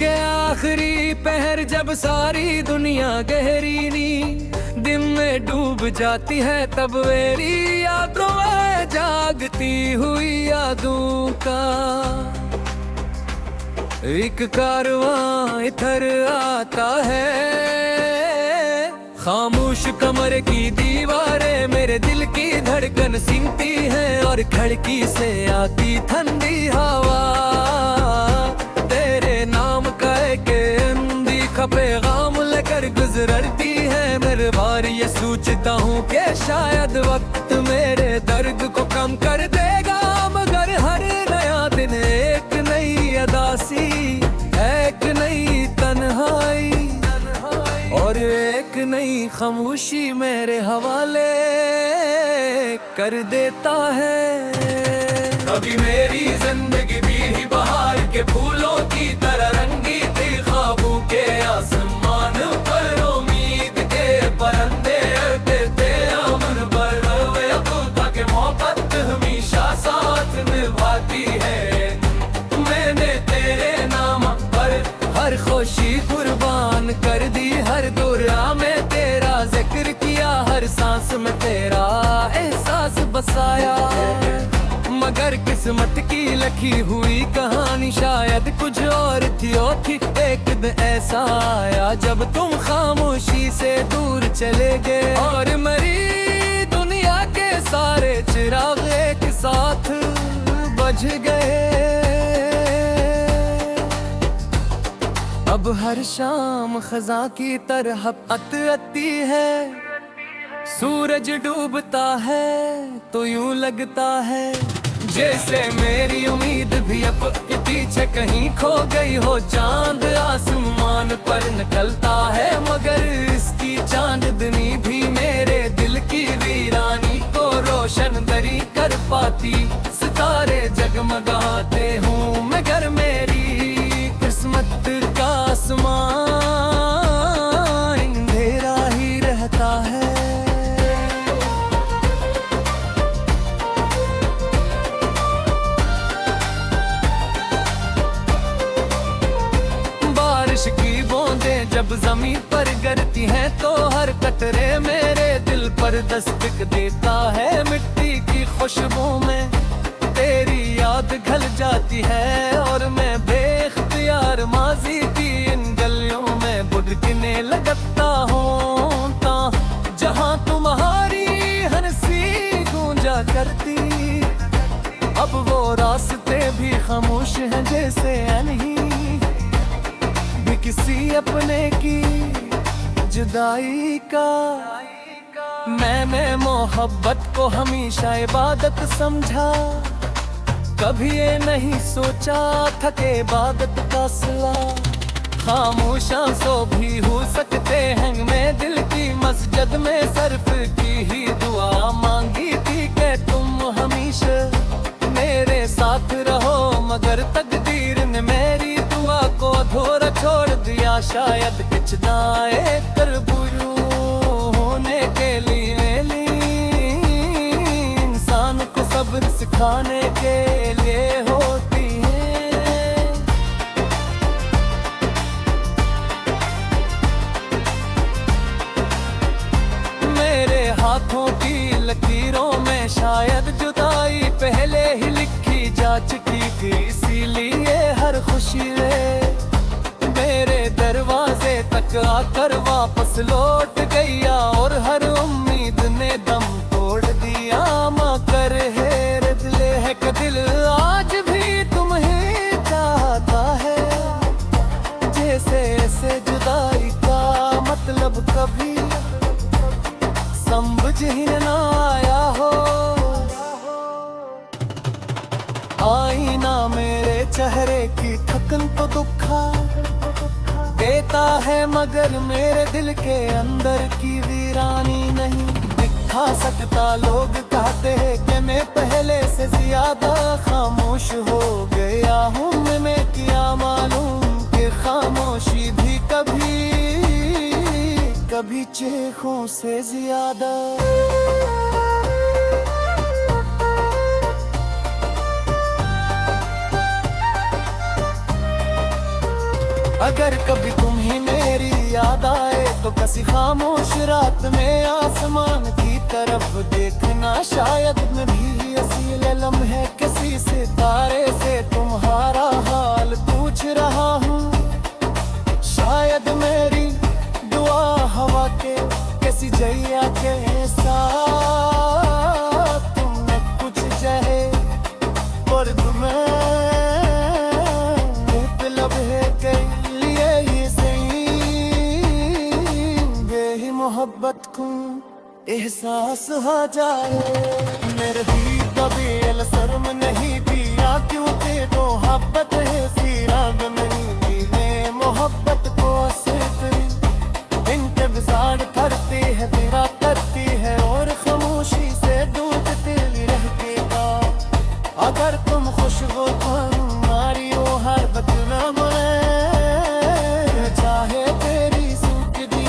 के आखिरी पहर जब सारी दुनिया गहरी नींद में डूब जाती है, तब मेरी यादों में जागती हुई यादों का एक कारवां इधर आता है। खामोश कमरे की दीवारें मेरे दिल की धड़कन सुनती है, और खिड़की से आती ठंडी हवा तेरे नाम का एक अनदेखा पैगाम लेकर गुजरती है। मेरे बार ये सोचता हूँ कि शायद वक्त मेरे दर्द को कम कर देगा, मगर हर नया दिन एक नई अदासी, एक नई तन्हाई और एक नई खामोशी मेरे हवाले कर देता है। कभी मेरी जिंदगी भी ही बहार के फूलों की तरह रंगी थी, ख्वाबों के आसमान पर उम्मीद के परिंदे उड़ते थे अमन पर। अब के मोहब्बत हमेशा साथ निभाती है, मैंने तेरे नाम पर हर खुशी कुर्बान कर दी, हर दुआ में तेरा जिक्र किया, हर सांस में तेरा एहसास बसाया। मगर किस्मत की लिखी हुई कहानी शायद कुछ और थी, एक दिन ऐसा आया जब तुम खामोशी से दूर चले गए, और मेरी दुनिया के सारे चिराग एक साथ बुझ गए। अब हर शाम खजा की तरह आती है, सूरज डूबता है तो यूं लगता है जैसे मेरी उम्मीद भी अब के पीछे कहीं खो गई हो। चांद आसमान पर निकलता है, मगर इसकी चांदनी भी मेरे दिल की वीरानी को रोशन दरी कर पाती। सितारे जगमगाते हूँ मगर मेरी किस्मत का आसमान अंधेरा ही रहता है। बारिश की बूंदें जब जमीन पर गिरती हैं तो हर कतरे मेरे दिल पर दस्तक देता है। मिट्टी की खुशबू में तेरी याद घल जाती है, और मैं बेख्तियार माजी की इन गलियों में बुदकने लगता हूँ, जहाँ तुम्हारी हंसी गूंजा करती। अब वो रास्ते भी खामोश हैं जैसे नहीं भी किसी अपने की जुदाई का। मैंने मोहब्बत को हमेशा इबादत समझा, कभी ये नहीं सोचा था कि इबादत का सिला खामोशा सो भी हो सकते हैं। मैं दिल की मस्जिद में सर्फ की ही दुआ मांगी थी कि तुम हमेशा मेरे साथ रहो, मगर तकदीर ने मेरी दुआ को अधूरा छोड़ दिया। शायद किचनाए तरबूजू होने के लिए इंसान को सब्र सिखाने के लिए होती है। मेरे हाथों की लकीरों में शायद जुदाई पहले ही लिखी जा चुकी थी, इसीलिए हर खुशी मेरे दरवाजे तक आकर वापस लौट गया, और हर उम्मीद ने दम तोड़ दिया। मगर है दिल है कि दिल आज भी तुम्हें चाहता है, जैसे ऐसे जुदाई का मतलब कभी समझ ही ना आया हो। आईना मेरे चेहरे की थकन तो दुखा देता है, मगर मेरे दिल के अंदर की वीरानी नहीं दिखा सकता। लोग कहते हैं कि मैं पहले से ज्यादा खामोश हो गया हूँ, मैं क्या मालूम कि खामोशी भी कभी चेखों से ज्यादा। अगर कभी तुम्हें मेरी याद आए तो किसी खामोश रात में आसमान की तरफ देखना। शायद मैं भी असीले लम्हे किसी सितारे से तुम्हारा हाल पूछ रहा हूँ। शायद मेरी दुआ हवा के किसी जैया के साथ तुमने कुछ जहे और तुम्हें मोहब्बत को एहसास हो जाए। मेरे भी कभी शर्म नहीं पिया क्योंकि मोहब्बत है सीराग नहीं दीने मोहब्बत को सिर्फ इंतजार करती है तेरा करती है और खामोशी से दूध तेरी रहती का। अगर तुम खुश हो तो हमारी वो हर वक्त न बोले चाहे तेरी सूख दी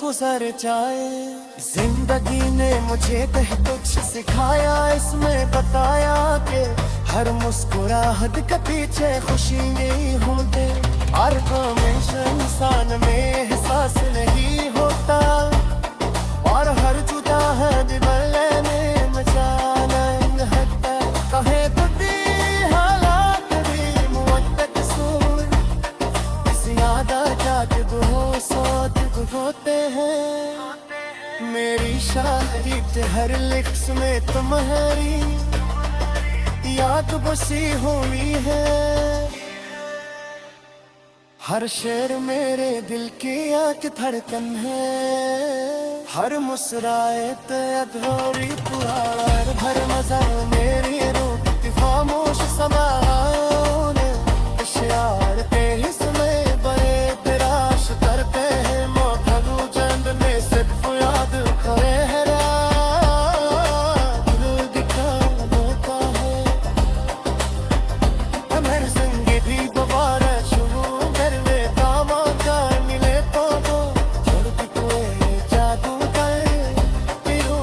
गुजर जाए। जिंदगी ने मुझे कहीं कुछ सिखाया, इसमें बताया कि हर मुस्कुराहट के पीछे खुशी नहीं होती। हर हमेशा इंसान में एहसास नहीं होता और हर जुदा है दिवाले में मचाना हटता कहे तो दी हालात भी मुद्दत सूर इस याद जाते हो सोच होते हैं। मेरी शायरी हर लिख्स में तुम्हारी याद बसी हुई है। हर शेर मेरे दिल की आँख धड़कन है। हर मुस्कुराए तो अधूरी पुकार भर मजा मेरी रूह की खामोश समाने इशार के हिस्से बड़े तराश करते हैं। सिर्फ याद करे दिखा होता है हमारे संगे भी दोबारा शुरू कर ले दामा का मिले तो छोड़ के जादू कर फिरो।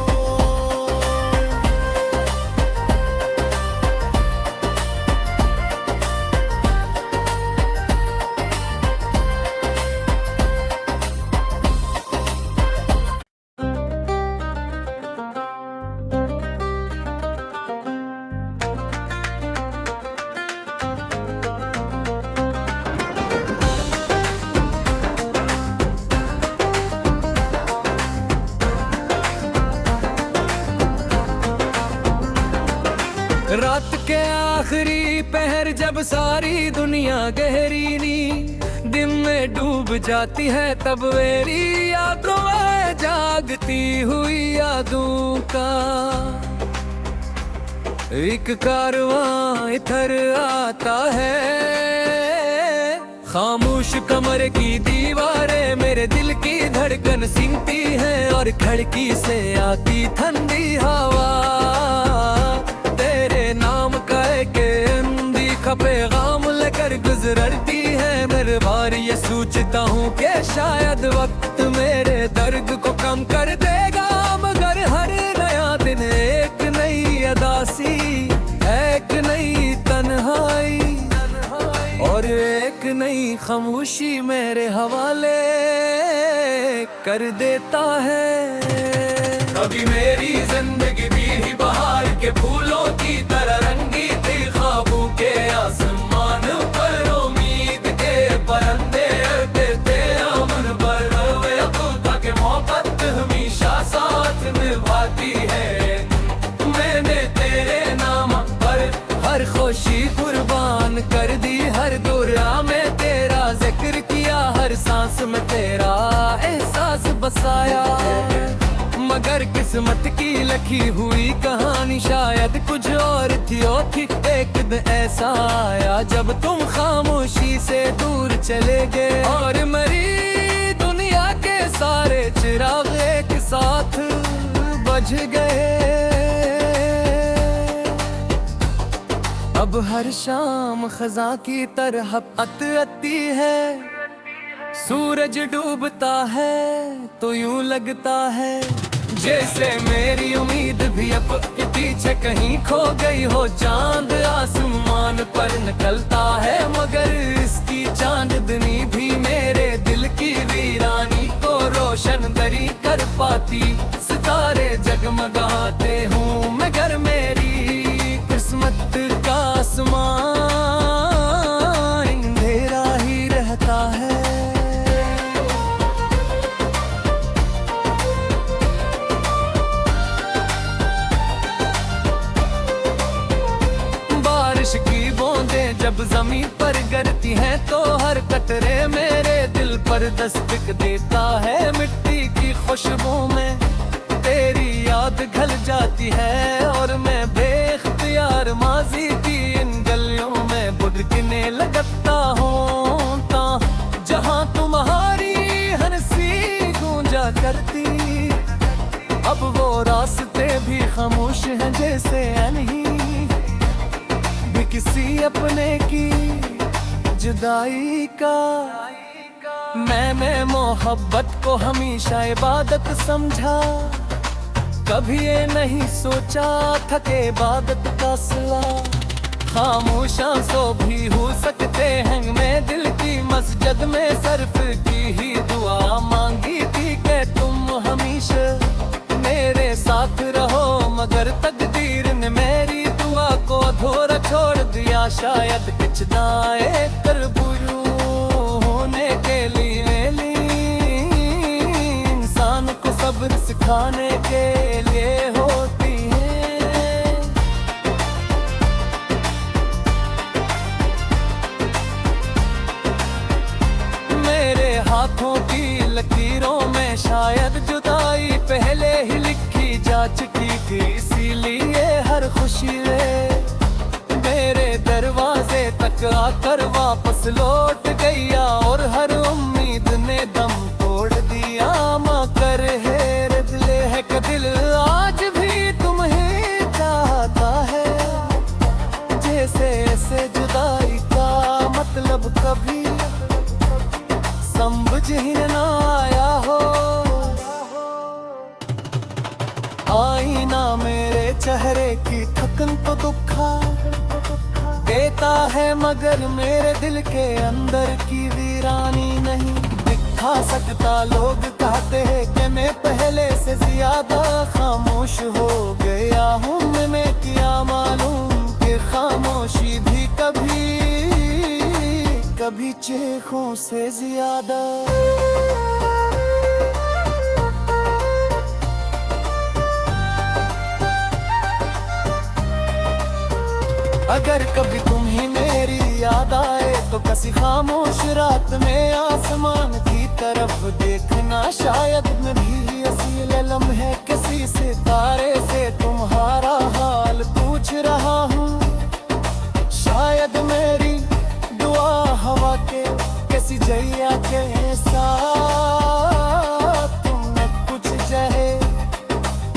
रात के आखिरी पहर जब सारी दुनिया गहरी नींद दिन में डूब जाती है तब मेरी यादों में जागती हुई यादों का एक कारवां इधर आता है। खामोश कमर की दीवारें मेरे दिल की धड़कन सिंगती है और खिड़की से आती ठंडी हवा पैगाम लेकर गुजरती है। मेरे बार ये सोचता हूँ कि शायद वक्त मेरे दर्द को कम कर देगा, मगर हर नया दिन एक नई अदासी एक नई तन्हाई और एक नई खामोशी मेरे हवाले कर देता है। कभी मेरी जिंदगी भी बहार के फूलों की तरह रंगी थी, ख्वाबों के आसमान पर उम्मीद के परिंदे उड़ते थे अमन पर ताकि मोहब्बत हमेशा साथ निभाती है। मैंने तेरे नाम पर हर खुशी कुर्बान कर दी, हर दुआ में तेरा जिक्र किया, हर सांस में तेरा एहसास बसाया। मगर किस्मत की लिखी हुई कहानी शायद कुछ और थी एक दिन ऐसा आया जब तुम खामोशी से दूर चले गए और मेरी दुनिया के सारे चिराग एक साथ बुझ गए। अब हर शाम खजा की तरह आती है, सूरज डूबता है तो यूं लगता है जैसे मेरी उम्मीद भी अब के पीछे कहीं खो गई हो। चांद आसमान पर निकलता है मगर इसकी चांदनी भी मेरे दिल की वीरानी को रोशन दरी कर पाती। सितारे जगमगाते हूँ मगर मेरी किस्मत का आसमान अंधेरा ही रहता है। बारिश की बूंदें जब जमीन पर गिरती हैं तो हर कतरे मेरे दिल पर दस्तक देता है। मिट्टी की खुशबू में तेरी याद घल जाती है और मैं बेख्तियार माजी की इन गलियों में बुदकने लगता हूँ। जहाँ तुम्हारी हंसी गूंजा करती, अब वो रास्ते भी खामोश हैं जैसे नहीं भी किसी अपने की जुदाई का। मैंने मोहब्बत को हमेशा इबादत समझा, कभी ये नहीं सोचा था कि इबादत का सिला खामोशा सो भी हो सकते हैं। मैं दिल की मस्जिद में सर्फ की ही दुआ मांगी थी कि तुम हमेशा मेरे साथ रहो, मगर तकदीर ने मेरी दुआ को अधूरा छोड़ दिया। शायद कुछ दाए तरबूजू होने के लिए ली इंसान को सब्र सिखाने के लिए होती है। मेरे हाथों की लकीरों में शायद जुदाई पहले ही लिखी जा चुकी थी, इसीलिए हर खुशी मेरे दरवाजे तक आकर वापस लौट गया और हर उम्मीद ने दम तोड़ दिया। मगर है दिल है कि दिल आज भी तुम्हें चाहता है, जैसे ऐसे जुदाई का मतलब कभी समझ ही ना आया हो। आईना मेरे चेहरे की थकन तो दुखा देता है मगर मेरे दिल के अंदर की वीरानी नहीं दिखा सकता। लोग कहते हैं कि मैं पहले से ज्यादा खामोश हो गया हूँ, मैं क्या मालूम कि खामोशी भी कभी चीखों से ज्यादा। अगर कभी तुम्ही मेरी याद आए तो किसी खामोश रात में आसमान की तरफ देखना। शायद मैं भी असील लम्हे किसी सितारे से तुम्हारा हाल पूछ रहा हूँ। शायद मेरी दुआ हवा के किसी जैया के साथ तुमने कुछ जहे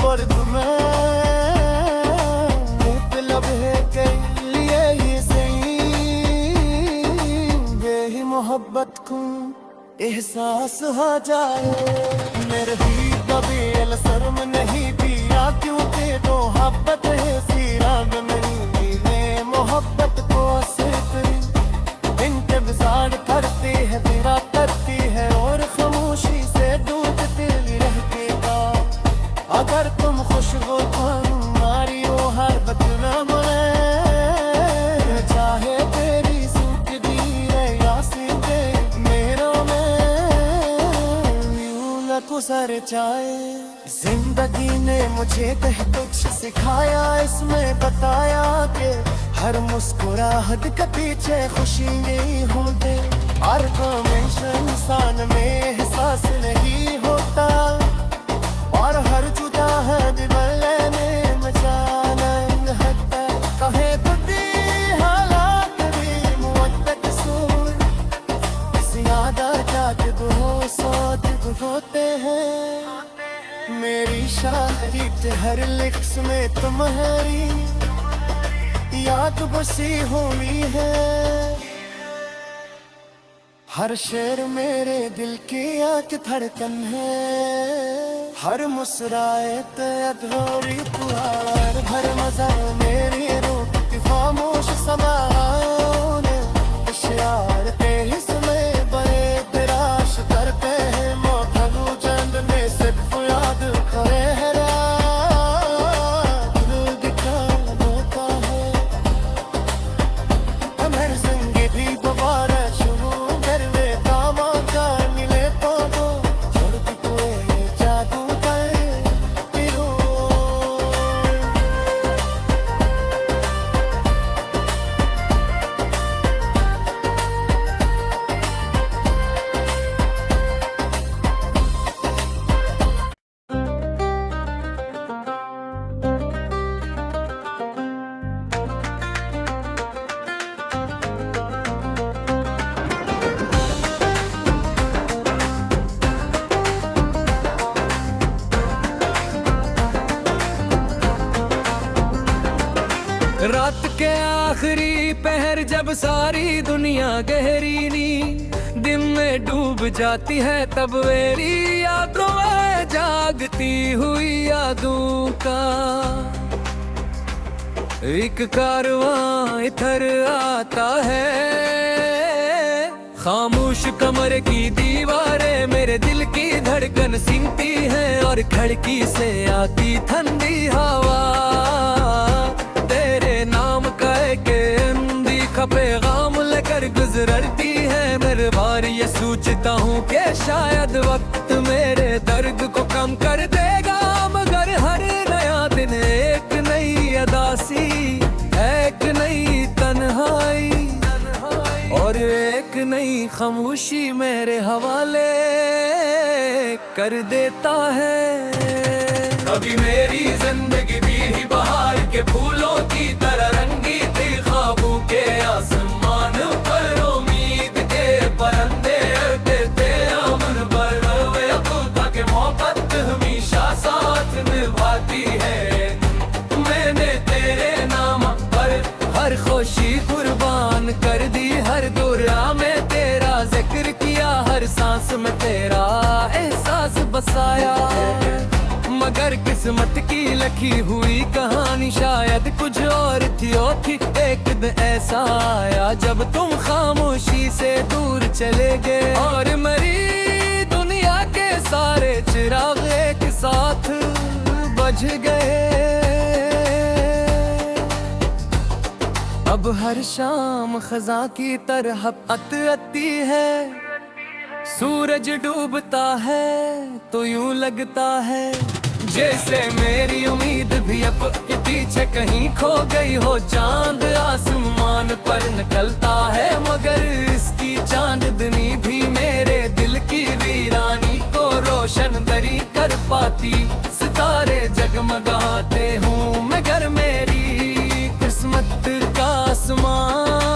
पर तुम्हें मोहब्बत को एहसास हो जाए। मेरे भी कभी शर्म नहीं पिया क्योंकि तो मोहब्बत है सीराग में मोहब्बत को सिर्फ इंतजार करती है, तेरा करती है और खामोशी से डूबती रहती का। अगर तुम खुश हो तुम्हारी वो हर वक्त न बने, चाहे तेरी सूट दी गुजर जाए। जिंदगी ने मुझे कुछ सिखाया, इसमें बताया कि हर मुस्कुराहट के पीछे खुशी नहीं होती। हर हमेशा इंसान में एहसास नहीं होता और हर जुदा है दिल में मचाना है। कहे तो दी हालात भी मुद्दत सूर ज्यादा जाते दो साथ होते हैं। मेरी शायरी हर लिख्स में तुम्हारी याद बसी हुई है। हर शेर मेरे दिल की आँख धड़कन है, हर मुस्कुराए तो अधूरी पुकार भर मजा मेरी रूह की खामोश समाने इशार पे ही समय बड़े निराश करते हैं मोहब्बू चंद में सिर्फ याद करे है रात दिल दिखा होता है हमारे संगे भी दोबारा शुरू कर वे दामादा मिले तो दो छोड़ के कोई जादू कर फिरो रात के आखिरी पहर जब सारी दुनिया गहरी नींद दिन में डूब जाती है तब मेरी यादों में जागती हुई यादों का एक कारवां इधर आता है खामोश कमर की दीवारें मेरे दिल की धड़कन सुनती है और खिड़की से आती ठंडी हवा तेरे नाम का एक अनदेखा पैगाम लेकर गुजरती है मेरे बार ये सोचता हूँ कि शायद वक्त मेरे दर्द को कम कर देगा मगर हर नया दिन एक नई अदासी एक नई तन्हाई और एक नई खामोशी मेरे हवाले कर देता है कभी मेरी जिंदगी भी बहार के फूलों की तरह रंगी थी ख्वाबों के आसमान पर उम्मीद के परिंदे उड़ते थे अमन पर खुदा के मोहब्बत हमेशा साथ निभाती है मैंने तेरे नाम पर हर खुशी कुर्बान कर दी हर दुआ में तेरा जिक्र किया हर सांस में तेरा एहसास बसाया मगर किस्मत की लिखी हुई कहानी शायद कुछ और थी एक दिन ऐसा आया जब तुम खामोशी से दूर चले गए और मेरी दुनिया के सारे चिराग एक साथ बुझ गए अब हर शाम खजा की तरह आती है सूरज डूबता है तो यूं लगता है जैसे मेरी उम्मीद भी अब के पीछे कहीं खो गई हो चांद आसमान पर निकलता है मगर इसकी चांदनी भी मेरे दिल की वीरानी को रोशन दरी कर पाती सितारे जगमगाते हूँ मगर मेरी किस्मत का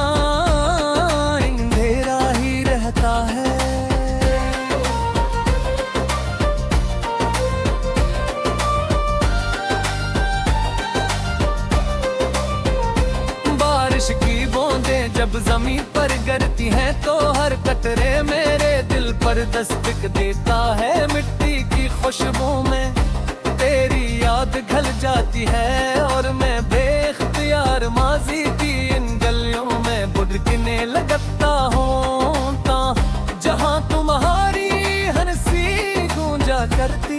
आसमान अंधेरा ही रहता है की बूंदें जब जमीन पर गिरती हैं तो हर कतरे मेरे दिल पर दस्तक देता है मिट्टी की खुशबू में तेरी याद घल जाती है और मैं बेख्तियार माजी की इन गलियों में बुदकने लगता हूँ जहाँ तुम्हारी हंसी गूंजा करती